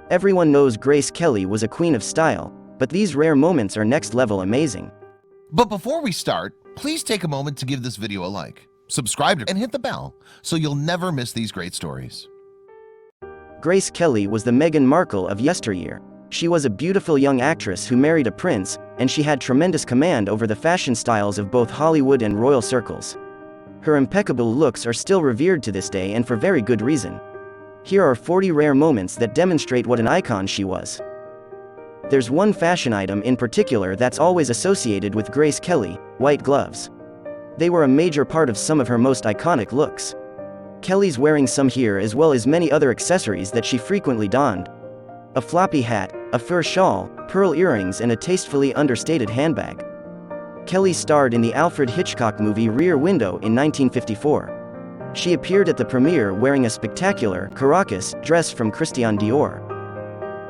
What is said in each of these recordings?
Everyone knows Grace Kelly was a queen of style, but these rare moments are next level amazing. But before we start, please take a moment to give this video a like, subscribe, and hit the bell so you'll never miss these great stories. Grace Kelly was the Meghan Markle of yesteryear. She was a beautiful young actress who married a prince, and she had tremendous command over the fashion styles of both Hollywood and royal circles. Her impeccable looks are still revered to this day, and for very good reason. Here are 40 rare moments that demonstrate what an icon she was. There's one fashion item in particular that's always associated with Grace Kelly: white gloves. They were a major part of some of her most iconic looks. Kelly's wearing some here, as well as many other accessories that she frequently donned. A floppy hat, a fur shawl, pearl earrings, and a tastefully understated handbag. Kelly starred in the Alfred Hitchcock movie Rear Window in 1954. She appeared at the premiere wearing a spectacular Caracas dress from Christian Dior.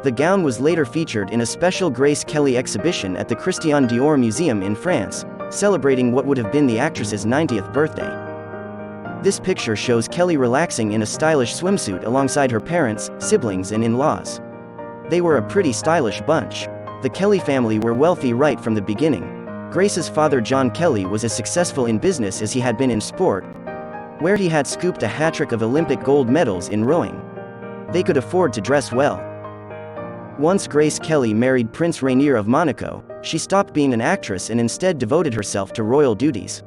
The gown was later featured in a special Grace Kelly exhibition at the Christian Dior Museum in France, celebrating what would have been the actress's 90th birthday. This picture shows Kelly relaxing in a stylish swimsuit alongside her parents, siblings, and in-laws. They were a pretty stylish bunch. The Kelly family were wealthy right from the beginning. Grace's father, John Kelly, was as successful in business as he had been in sport, where he had scooped a hat-trick of Olympic gold medals in rowing. They could afford to dress well. Once Grace Kelly married Prince Rainier of Monaco, she stopped being an actress and instead devoted herself to royal duties.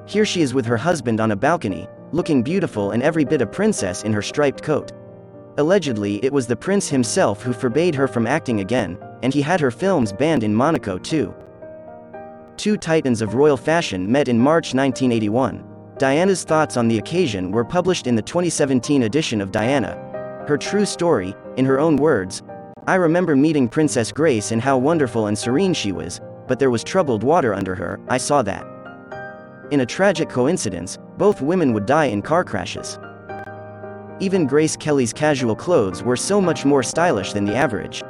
Here she is with her husband on a balcony, looking beautiful and every bit a princess in her striped coat. Allegedly, it was the prince himself who forbade her from acting again, and he had her films banned in Monaco too. Two titans of royal fashion met in March 1981. Diana's thoughts on the occasion were published in the 2017 edition of Diana. Her true story, in her own words: "I remember meeting Princess Grace and how wonderful and serene she was, but there was troubled water under her, I saw that. In a tragic coincidence, both women would die in car crashes." Even Grace Kelly's casual clothes were so much more stylish than the average.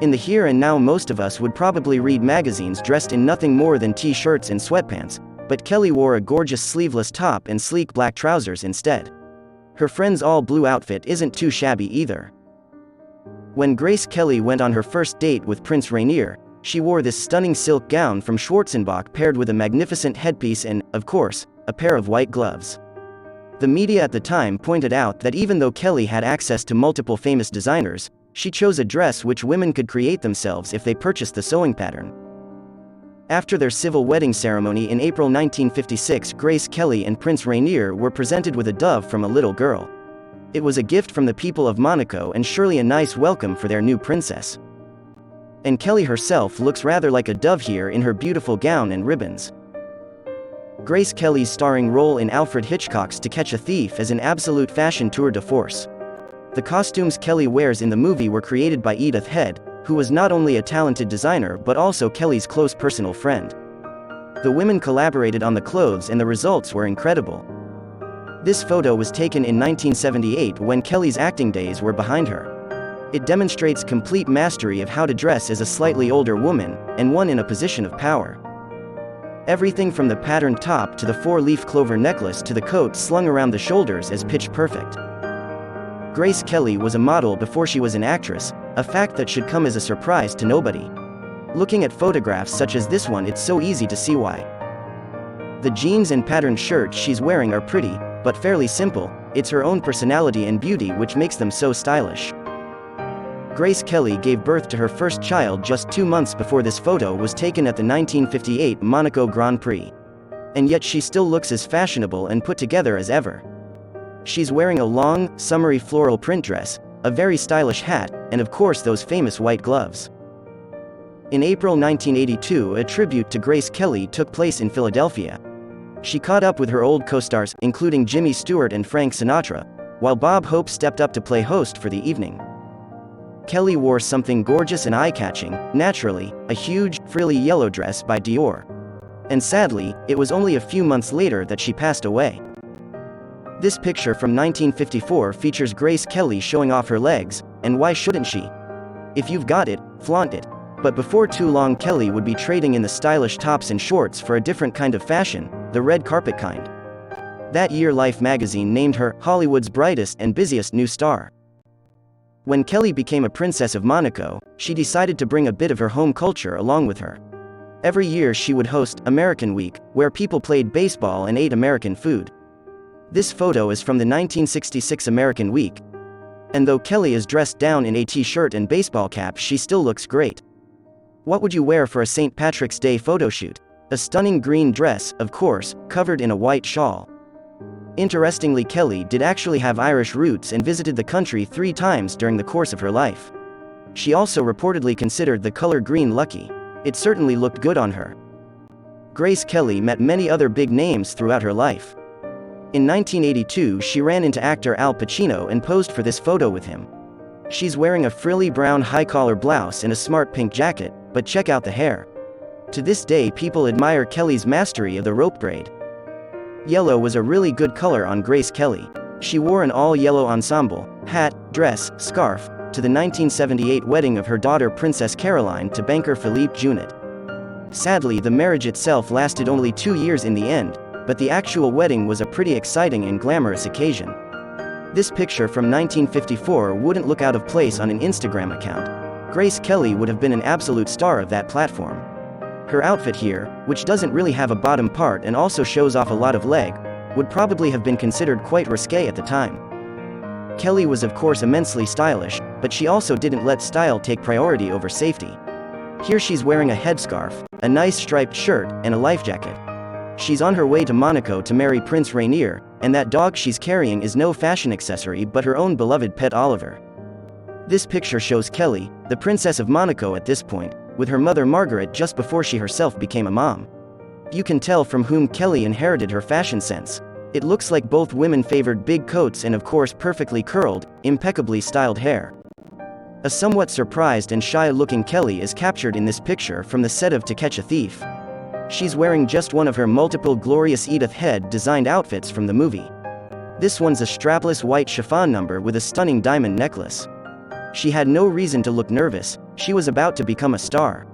In the here and now, most of us would probably read magazines dressed in nothing more than t-shirts and sweatpants, but Kelly wore a gorgeous sleeveless top and sleek black trousers instead. Her friend's all-blue outfit isn't too shabby either. When Grace Kelly went on her first date with Prince Rainier, she wore this stunning silk gown from Schwarzenbach paired with a magnificent headpiece and, of course, a pair of white gloves. The media at the time pointed out that even though Kelly had access to multiple famous designers, she chose a dress which women could create themselves if they purchased the sewing pattern. After their civil wedding ceremony in April 1956, Grace Kelly and Prince Rainier were presented with a dove from a little girl. It was a gift from the people of Monaco and surely a nice welcome for their new princess. And Kelly herself looks rather like a dove here in her beautiful gown and ribbons. Grace Kelly's starring role in Alfred Hitchcock's To Catch a Thief is an absolute fashion tour de force. The costumes Kelly wears in the movie were created by Edith Head, who was not only a talented designer but also Kelly's close personal friend. The women collaborated on the clothes and the results were incredible. This photo was taken in 1978 when Kelly's acting days were behind her. It demonstrates complete mastery of how to dress as a slightly older woman, and one in a position of power. Everything from the patterned top to the four-leaf clover necklace to the coat slung around the shoulders is pitch perfect. Grace Kelly was a model before she was an actress, a fact that should come as a surprise to nobody. Looking at photographs such as this one, it's so easy to see why. The jeans and patterned shirt she's wearing are pretty, but fairly simple. It's her own personality and beauty which makes them so stylish. Grace Kelly gave birth to her first child just 2 months before this photo was taken at the 1958 Monaco Grand Prix. And yet she still looks as fashionable and put together as ever. She's wearing a long, summery floral print dress, a very stylish hat, and of course those famous white gloves. In April 1982, a tribute to Grace Kelly took place in Philadelphia. She caught up with her old co-stars, including Jimmy Stewart and Frank Sinatra, while Bob Hope stepped up to play host for the evening. Kelly wore something gorgeous and eye-catching, naturally, a huge, frilly yellow dress by Dior. And sadly, it was only a few months later that she passed away. This picture from 1954 features Grace Kelly showing off her legs, and why shouldn't she? If you've got it, flaunt it. But before too long, Kelly would be trading in the stylish tops and shorts for a different kind of fashion, the red carpet kind. That year Life magazine named her Hollywood's brightest and busiest new star. When Kelly became a princess of Monaco, she decided to bring a bit of her home culture along with her. Every year she would host American Week, where people played baseball and ate American food. This photo is from the 1966 American Week, and though Kelly is dressed down in a t-shirt and baseball cap, she still looks great. What would you wear for a St. Patrick's Day photo shoot? A stunning green dress, of course, covered in a white shawl. Interestingly, Kelly did actually have Irish roots and visited the country 3 times during the course of her life. She also reportedly considered the color green lucky. It certainly looked good on her. Grace Kelly met many other big names throughout her life. In 1982, she ran into actor Al Pacino and posed for this photo with him. She's wearing a frilly brown high-collar blouse and a smart pink jacket, but check out the hair. To this day, people admire Kelly's mastery of the rope braid. Yellow was a really good color on Grace Kelly. She wore an all-yellow ensemble, hat, dress, scarf, to the 1978 wedding of her daughter Princess Caroline to banker Philippe Junot. Sadly, the marriage itself lasted only 2 years in the end, but the actual wedding was a pretty exciting and glamorous occasion. This picture from 1954 wouldn't look out of place on an Instagram account. Grace Kelly would have been an absolute star of that platform. Her outfit here, which doesn't really have a bottom part and also shows off a lot of leg, would probably have been considered quite risque at the time. Kelly was of course immensely stylish, but she also didn't let style take priority over safety. Here she's wearing a headscarf, a nice striped shirt, and a life jacket. She's on her way to Monaco to marry Prince Rainier, and that dog she's carrying is no fashion accessory but her own beloved pet Oliver. This picture shows Kelly, the Princess of Monaco at this point, with her mother Margaret just before she herself became a mom. You can tell from whom Kelly inherited her fashion sense. It looks like both women favored big coats and of course perfectly curled, impeccably styled hair. A somewhat surprised and shy-looking Kelly is captured in this picture from the set of To Catch a Thief. She's wearing just one of her multiple Glorious Edith Head-designed outfits from the movie. This one's a strapless white chiffon number with a stunning diamond necklace. She had no reason to look nervous, she was about to become a star.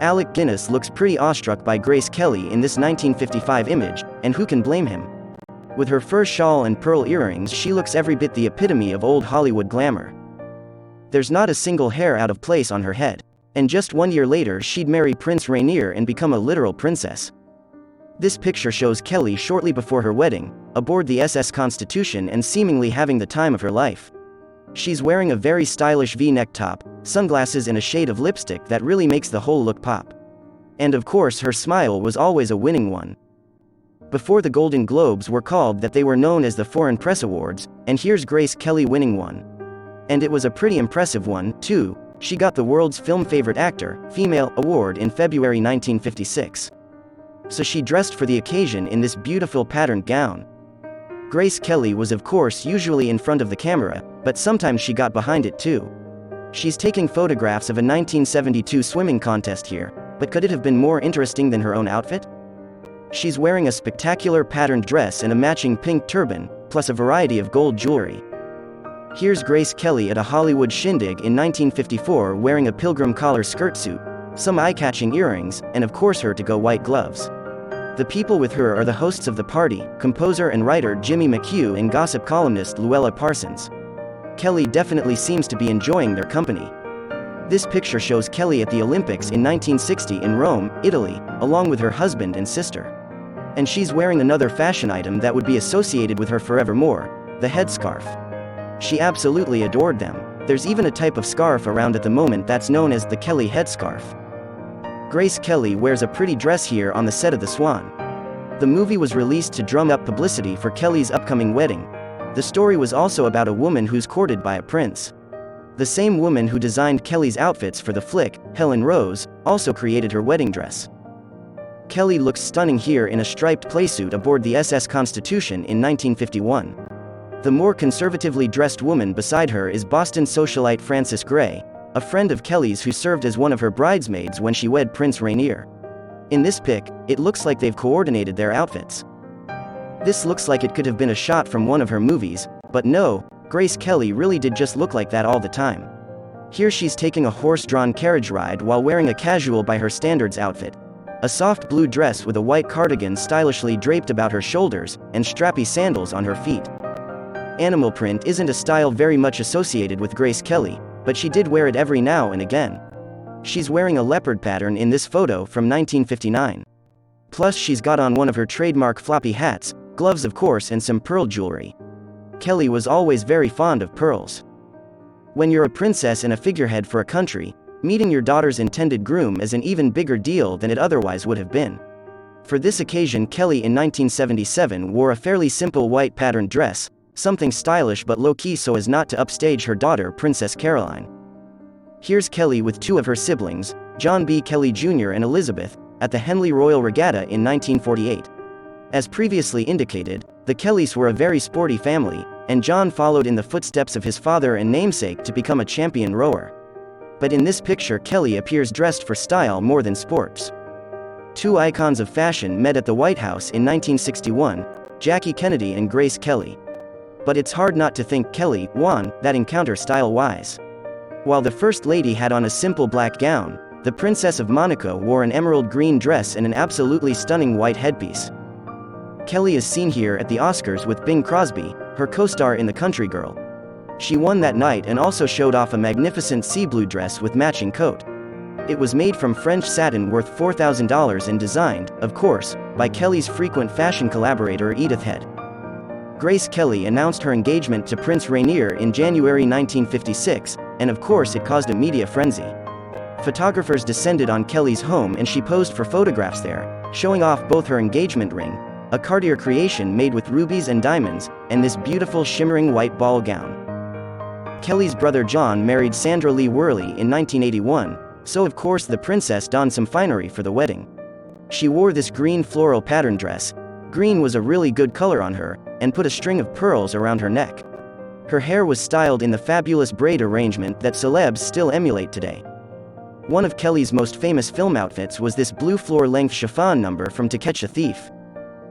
Alec Guinness looks pretty awestruck by Grace Kelly in this 1955 image, and who can blame him? With her fur shawl and pearl earrings, she looks every bit the epitome of old Hollywood glamour. There's not a single hair out of place on her head. And just 1 year later she'd marry Prince Rainier and become a literal princess. This picture shows Kelly shortly before her wedding, aboard the SS Constitution and seemingly having the time of her life. She's wearing a very stylish V-neck top, sunglasses and a shade of lipstick that really makes the whole look pop. And of course her smile was always a winning one. Before the Golden Globes were called that, they were known as the Foreign Press Awards, and here's Grace Kelly winning one. And it was a pretty impressive one, too. She got the world's film favorite actor, female, award in February 1956. So she dressed for the occasion in this beautiful patterned gown. Grace Kelly was of course usually in front of the camera, but sometimes she got behind it too. She's taking photographs of a 1972 swimming contest here, but could it have been more interesting than her own outfit? She's wearing a spectacular patterned dress and a matching pink turban, plus a variety of gold jewelry. Here's Grace Kelly at a Hollywood shindig in 1954 wearing a pilgrim collar skirt suit, some eye-catching earrings, and of course her to-go white gloves. The people with her are the hosts of the party, composer and writer Jimmy McHugh and gossip columnist Luella Parsons. Kelly definitely seems to be enjoying their company. This picture shows Kelly at the Olympics in 1960 in Rome, Italy, along with her husband and sister. And she's wearing another fashion item that would be associated with her forevermore, the headscarf. She absolutely adored them. There's even a type of scarf around at the moment that's known as the Kelly headscarf. Grace Kelly wears a pretty dress here on the set of The Swan. The movie was released to drum up publicity for Kelly's upcoming wedding. The story was also about a woman who's courted by a prince. The same woman who designed Kelly's outfits for the flick, Helen Rose, also created her wedding dress. Kelly looks stunning here in a striped playsuit aboard the SS Constitution in 1951. The more conservatively dressed woman beside her is Boston socialite Frances Gray, a friend of Kelly's who served as one of her bridesmaids when she wed Prince Rainier. In this pic, it looks like they've coordinated their outfits. This looks like it could have been a shot from one of her movies, but no, Grace Kelly really did just look like that all the time. Here she's taking a horse-drawn carriage ride while wearing a casual by her standards outfit. A soft blue dress with a white cardigan stylishly draped about her shoulders, and strappy sandals on her feet. Animal print isn't a style very much associated with Grace Kelly, but she did wear it every now and again. She's wearing a leopard pattern in this photo from 1959. Plus she's got on one of her trademark floppy hats, gloves of course, and some pearl jewelry. Kelly was always very fond of pearls. When you're a princess and a figurehead for a country, meeting your daughter's intended groom is an even bigger deal than it otherwise would have been. For this occasion, Kelly in 1977 wore a fairly simple white patterned dress, something stylish but low-key so as not to upstage her daughter Princess Caroline. Here's Kelly with two of her siblings, John B. Kelly Jr. and Elizabeth, at the Henley Royal Regatta in 1948. As previously indicated, the Kellys were a very sporty family, and John followed in the footsteps of his father and namesake to become a champion rower. But in this picture Kelly appears dressed for style more than sports. Two icons of fashion met at the White House in 1961, Jackie Kennedy and Grace Kelly. But it's hard not to think Kelly won that encounter style-wise. While the First Lady had on a simple black gown, the Princess of Monaco wore an emerald green dress and an absolutely stunning white headpiece. Kelly is seen here at the Oscars with Bing Crosby, her co-star in The Country Girl. She won that night and also showed off a magnificent sea blue dress with matching coat. It was made from French satin worth $4,000 and designed, of course, by Kelly's frequent fashion collaborator Edith Head. Grace Kelly announced her engagement to Prince Rainier in January 1956, and of course it caused a media frenzy. Photographers descended on Kelly's home and she posed for photographs there, showing off both her engagement ring, a Cartier creation made with rubies and diamonds, and this beautiful shimmering white ball gown. Kelly's brother John married Sandra Lee Worley in 1981, so of course the princess donned some finery for the wedding. She wore this green floral pattern dress. Green was a really good color on her, and put a string of pearls around her neck. Her hair was styled in the fabulous braid arrangement that celebs still emulate today. One of Kelly's most famous film outfits was this blue floor-length chiffon number from To Catch a Thief.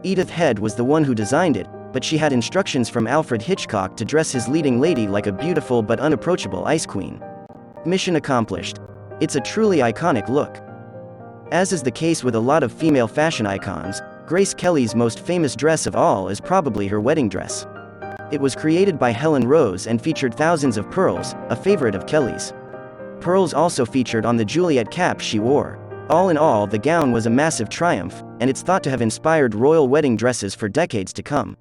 Edith Head was the one who designed it, but she had instructions from Alfred Hitchcock to dress his leading lady like a beautiful but unapproachable ice queen. Mission accomplished. It's a truly iconic look. As is the case with a lot of female fashion icons, Grace Kelly's most famous dress of all is probably her wedding dress. It was created by Helen Rose and featured thousands of pearls, a favorite of Kelly's. Pearls also featured on the Juliet cap she wore. All in all, the gown was a massive triumph, and it's thought to have inspired royal wedding dresses for decades to come.